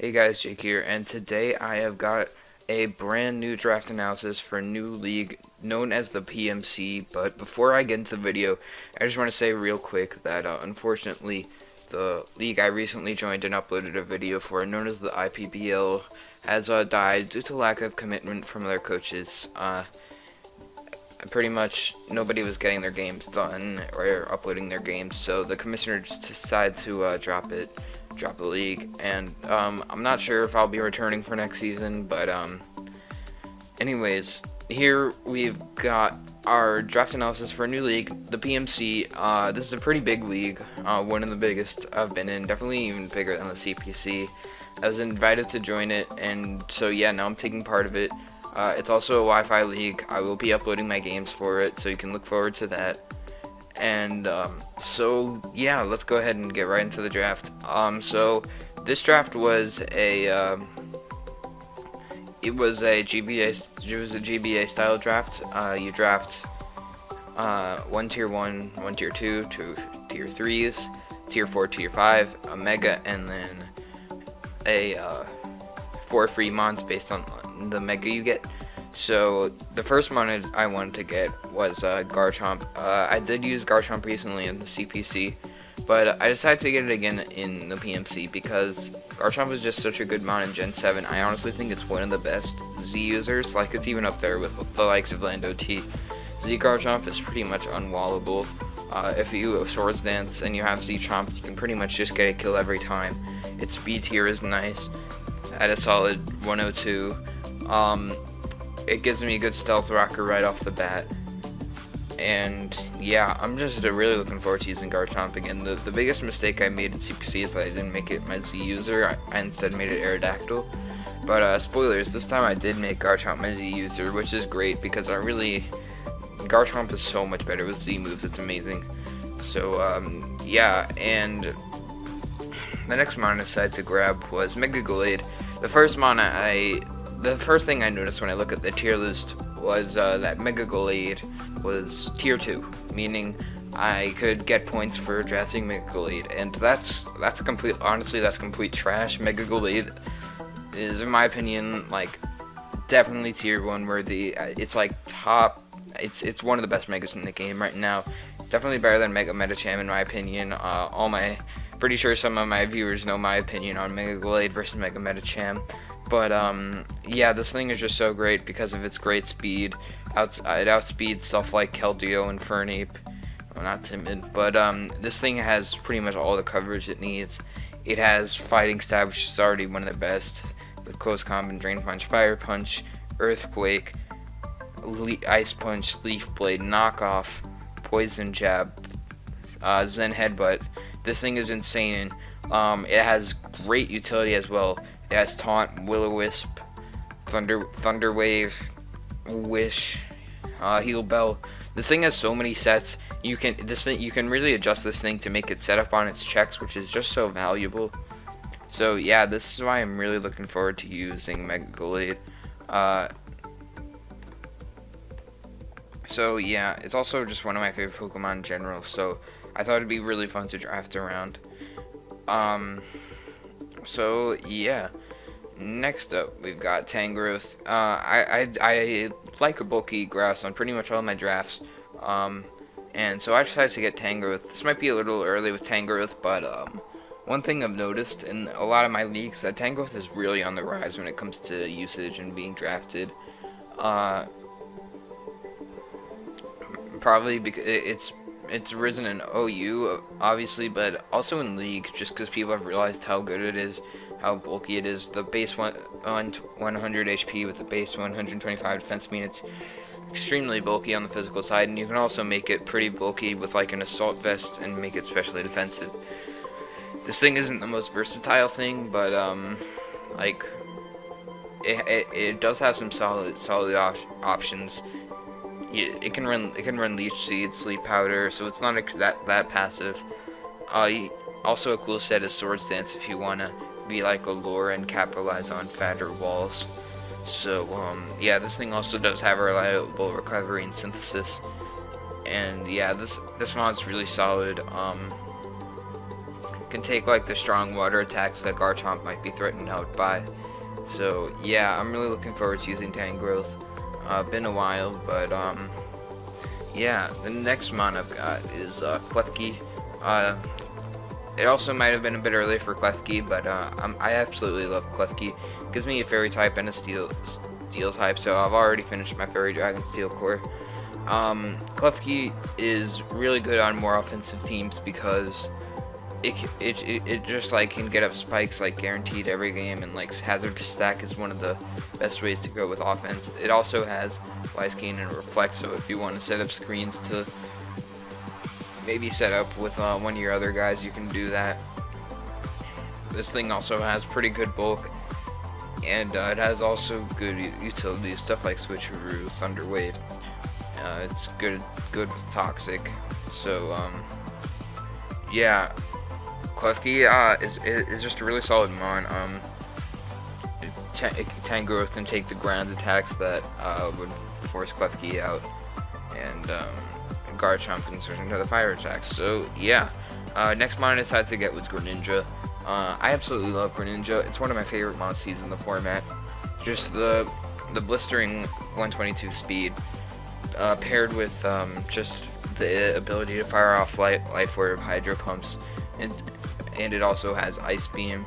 Hey guys, Jake here, and today I have got a brand new draft analysis for a new league known as the PMC. But before I get into the video, I just want to say real quick that unfortunately the league I recently joined and uploaded a video for, known as the IPBL, has died due to lack of commitment from their coaches. Pretty much nobody was getting their games done or uploading their games, so the commissioner just decided to drop the league. And I'm not sure if I'll be returning for next season, but anyways, here we've got our draft analysis for a new league, the PMC. This is a pretty big league, one of the biggest I've been in, definitely even bigger than the CPC. I was invited to join it, and so yeah, now I'm taking part of it. It's also a Wi-Fi league. I will be uploading my games for it, so you can look forward to that. And so yeah, let's go ahead and get right into the draft. So this draft was a GBA style draft. You draft one tier 1, one tier 2, two tier 3s, tier 4, tier 5, a mega, and then a 4 free mons based on the mega you get. So the first mon I wanted to get was Garchomp. I did use Garchomp recently in the CPC, but I decided to get it again in the PMC because Garchomp is just such a good mon in Gen 7. I honestly think it's one of the best Z users. Like, it's even up there with the likes of Lando T. Z Garchomp is pretty much unwallable. If you Swords Dance and you have Z Chomp, you can pretty much just get a kill every time. Its speed tier is nice at a solid 102. It gives me a good stealth rocker right off the bat. And yeah, I'm just really looking forward to using Garchomp again. The biggest mistake I made in CPC is that I didn't make it my Z user. I instead made it Aerodactyl. But spoilers, this time I did make Garchomp my Z user, which is great because Garchomp is so much better with Z moves. It's amazing. So yeah, and the next mon I decided to grab was Mega Gallade. The first thing I noticed when I look at the tier list was that Mega Gallade was tier 2, meaning I could get points for drafting Mega Gallade, and that's complete trash. Mega Gallade is, in my opinion, like, definitely tier 1 worthy. It's like it's one of the best megas in the game right now. Definitely better than Mega Medicham in my opinion. Pretty sure some of my viewers know my opinion on Mega Gallade versus Mega Medicham. But yeah, this thing is just so great because of its great speed. It outspeeds stuff like Keldeo and Fernape. Well, not Timid, but this thing has pretty much all the coverage it needs. It has Fighting Stab, which is already one of the best, with Close Combat, Drain Punch, Fire Punch, Earthquake, Ice Punch, Leaf Blade, Knockoff, Poison Jab, Zen Headbutt. This thing is insane. It has great utility as well. It has Taunt, Will-O-Wisp, Thunder Wave, Wish, Heal Bell. This thing has so many sets. You can really adjust this thing to make it set up on its checks, which is just so valuable. So yeah, this is why I'm really looking forward to using Mega Gallade. So yeah, it's also just one of my favorite Pokemon in general, so I thought it'd be really fun to draft around. So yeah, next up we've got Tangrowth. I like a bulky grass on pretty much all my drafts, and so I decided to get Tangrowth. This might be a little early with Tangrowth, but one thing I've noticed in a lot of my leagues that Tangrowth is really on the rise when it comes to usage and being drafted. Probably because it's risen in OU, obviously, but also in League, just because people have realized how good it is, how bulky it is. The base 100 HP with the base 125 defense mean it's extremely bulky on the physical side, and you can also make it pretty bulky with like an assault vest and make it specially defensive. This thing isn't the most versatile thing, but like it does have some solid options. It can run Leech Seed, Sleep Powder, so it's not that passive. Also a cool set is Swords Dance if you wanna be like a lure and capitalize on fatter walls. So yeah, this thing also does have a reliable recovery and synthesis. And yeah, this mod's really solid. can take like the strong water attacks that Garchomp might be threatened out by. So yeah, I'm really looking forward to using Tangrowth. Been a while, but yeah, the next mon I've got is Klefki. It also might have been a bit early for Klefki, but I absolutely love Klefki. It gives me a Fairy type and a Steel type, so I've already finished my Fairy Dragon Steel core. Klefki is really good on more offensive teams because it just like can get up spikes like guaranteed every game, and like hazard to stack is one of the best ways to go with offense. It also has Wise Gain and Reflect, so if you want to set up screens to maybe set up with one of your other guys, you can do that. This thing also has pretty good bulk, and it has also good utility stuff like Switcheroo, Thunder Wave. It's good with Toxic. So yeah, Klefki is just a really solid mon. Tangrowth can take the ground attacks that would force Klefki out, and Garchomp can switch into the fire attacks. So yeah, next mon I decided to get was Greninja. I absolutely love Greninja. It's one of my favorite monsters in the format. Just the blistering 122 speed, paired with just the ability to fire off Life Orb Hydro Pumps, and it also has Ice Beam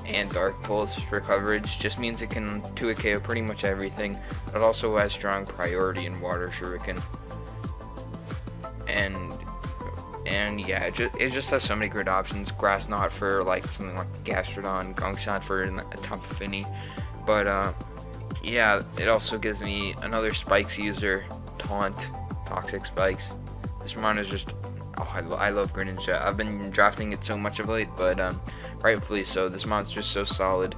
and Dark Pulse for coverage. Just means it can 2-hit KO pretty much everything. It also has strong priority in Water Shuriken. And yeah, it just has so many great options. Grass Knot for like something like Gastrodon, Gunk Shot for a Tapu Fini. But yeah, it also gives me another Spikes user, Taunt, Toxic Spikes. This mon is just, I love Greninja. I've been drafting it so much of late, but rightfully so. This mon's just so solid.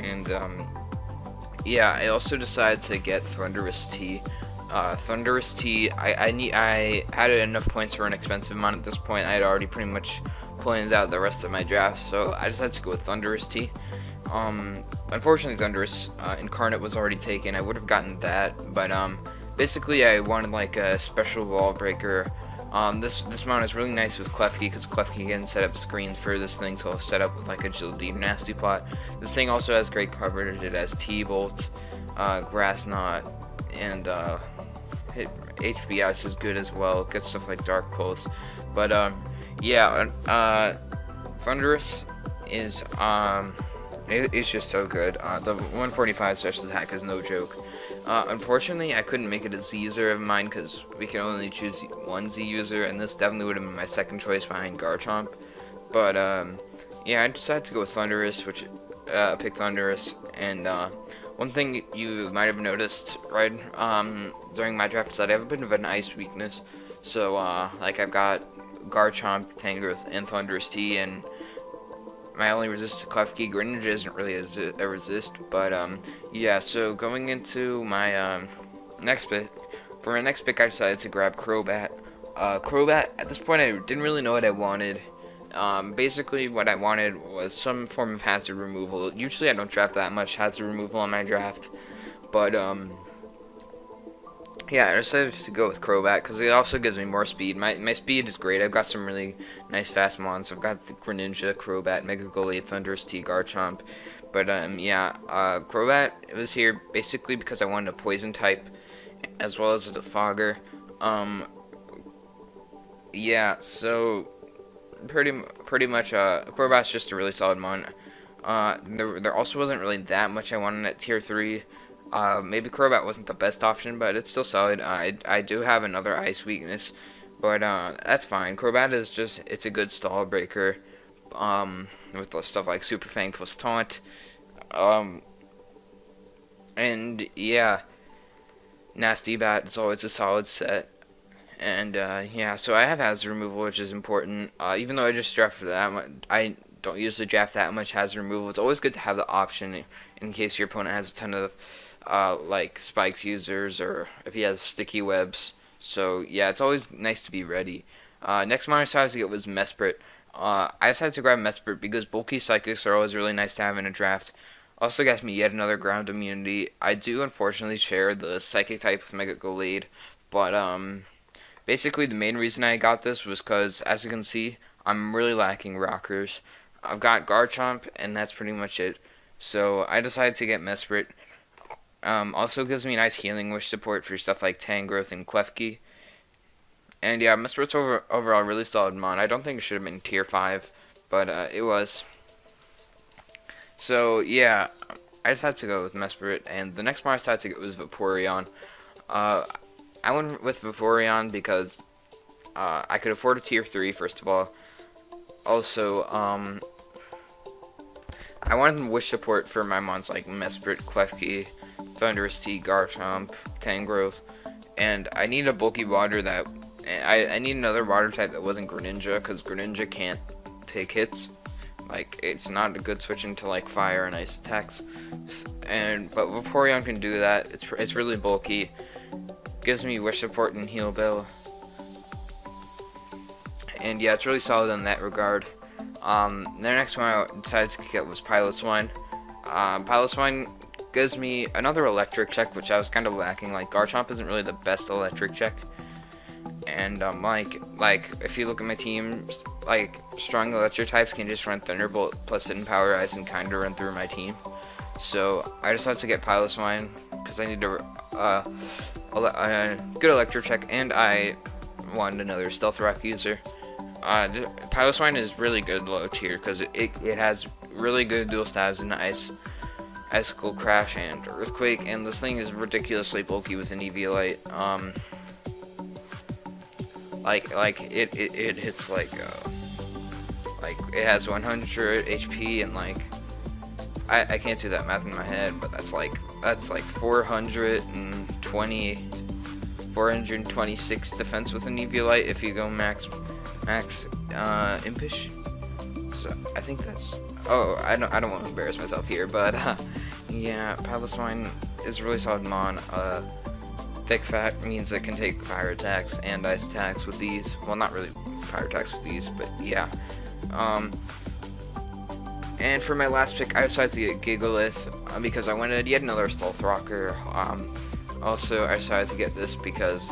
And yeah, I also decided to get Thundurus T. Thundurus T, I had enough points for an expensive mon at this point. I had already pretty much planned out the rest of my draft, so I decided to go with Thundurus T. Unfortunately, Thundurus Incarnate was already taken. I would have gotten that, but basically I wanted like a special wall breaker. This mon is really nice with Klefki because Klefki can set up screens for this thing to set up with like Agility, Nasty Plot. This thing also has great coverage. It has T-Bolt, Grass Knot, and HP Ice is good as well. It gets stuff like Dark Pulse. But yeah, Thundurus is it's just so good. The 145 special attack is no joke. Unfortunately, I couldn't make it a Z user of mine because we can only choose one Z user, and this definitely would have been my second choice behind Garchomp. But yeah, I decided to go with Thundurus, which pick Thundurus. And one thing you might have noticed, right, during my draft is that I have a bit of an ice weakness. So like I've got Garchomp, Tangrowth, and Thundurus T, and my only resist to Klefki. Greninja isn't really a resist, but yeah, so going into my next pick, for my next pick I decided to grab Crobat. Crobat, at this point I didn't really know what I wanted. Basically what I wanted was some form of hazard removal. Usually I don't draft that much hazard removal on my draft, but yeah, I decided to go with Crobat because it also gives me more speed. My speed is great. I've got some really nice fast mons. I've got the Greninja, Crobat, Mega Gallade, Thundurus T, Garchomp. But yeah, Crobat was here basically because I wanted a poison type as well as a Fogger. Yeah, so pretty much Crobat's just a really solid mon. There also wasn't really that much I wanted at tier 3. Maybe Crobat wasn't the best option, but it's still solid. I do have another ice weakness, but that's fine. Crobat is just, it's a good stall breaker, with stuff like Super Fang plus Taunt. And yeah, Nasty Bat is always a solid set. And yeah, so I have hazard removal, which is important. Even though I just draft that much, I don't usually draft that much hazard removal. It's always good to have the option in case your opponent has a ton of like Spikes users, or if he has sticky webs. So yeah, it's always nice to be ready. Next mon I decided to get was Mesprit. I decided to grab Mesprit because bulky Psychics are always really nice to have in a draft. Also gets me yet another ground immunity. I do unfortunately share the Psychic type with Mega Gallade, but basically the main reason I got this was because, as you can see, I'm really lacking rockers. I've got Garchomp, and that's pretty much it. So I decided to get Mesprit. Also gives me nice healing wish support for stuff like Tangrowth and Klefki. And yeah, Mesprit's overall really solid mon. I don't think it should have been tier 5, but it was. So yeah, I decided to go with Mesprit, and the next mon I decided to get was Vaporeon. I went with Vaporeon because I could afford a tier 3, first of all. Also, I wanted wish support for my mons like Mesprit, Klefki, Thundurus T, Garchomp, Tangrowth, and I need a bulky water that I need another water type that wasn't Greninja, because Greninja can't take hits. Like, it's not a good switch into like fire and ice attacks. But Vaporeon can do that. It's really bulky. Gives me wish support and heal bill. And yeah, it's really solid in that regard. The next one I decided to get was Piloswine. Piloswine gives me another electric check, which I was kind of lacking. Like, Garchomp isn't really the best electric check. And like if you look at my team, like strong electric types can just run Thunderbolt plus Hidden Power Ice and kind of run through my team. So I decided to get Piloswine because I need a good electric check, and I wanted another Stealth Rock user. Piloswine is really good low tier because it has really good dual stabs in Icicle Crash and Earthquake, and this thing is ridiculously bulky with an Eviolite. Like it hits like it has 100 HP, and like I can't do that math in my head, but that's like 426 defense with an Eviolite if you go max Impish. So I think that's, I don't want to embarrass myself here, but yeah, Piloswine is a really solid mon. Thick fat means it can take fire attacks and ice attacks with these. Well, not really fire attacks with these, but yeah. And for my last pick, I decided to get Gigalith because I wanted yet another Stealth Rocker. Also, I decided to get this because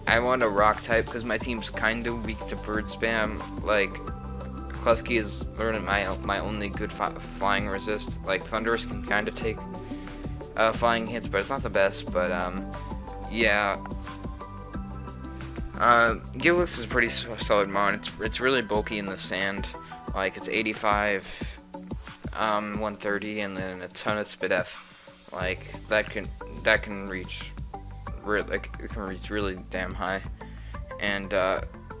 I want a rock type because my team's kind of weak to bird spam. Like, Klefki is learning my only good flying resist. Like, Thundurus can kind of take flying hits, but it's not the best. But yeah, Gigalith is a pretty solid mon. It's really bulky in the sand. Like, it's 85, 130, and then a ton of Spit F. Like, that can reach really damn high. And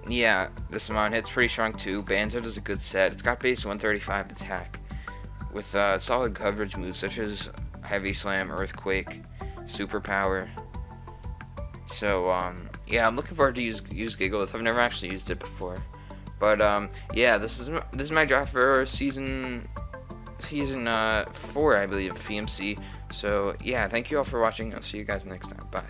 yeah, this mon hits pretty strong too. Banzo does a good set. It's got base 135 attack with solid coverage moves such as Heavy Slam, Earthquake, Superpower. So yeah, I'm looking forward to use Gigalith. I've never actually used it before, but yeah, this is my draft for season 4, I believe, of PMC. So yeah, thank you all for watching. I'll see you guys next time. Bye.